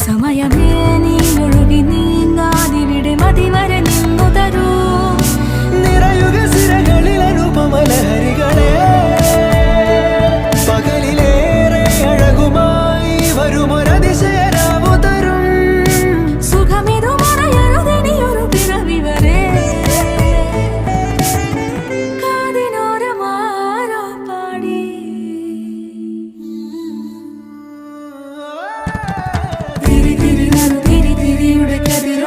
സമയമേ നീ ഒഴുകി നീങ്ങാതിവിടെ മതിവരെ നിന്നു തരൂ നിറയുക സിരകളിൽ അനുപമലഹരികളെ പകലിലേറെ അഴകുമായി വരുമൊരതിശയരാവു തരും സുഖമിതു മറയരുതിനിയൊരു പിറവി വരെ കാതിനോരമാരോ പാടി തിരി തിരി തിരിയുടെ കതിർ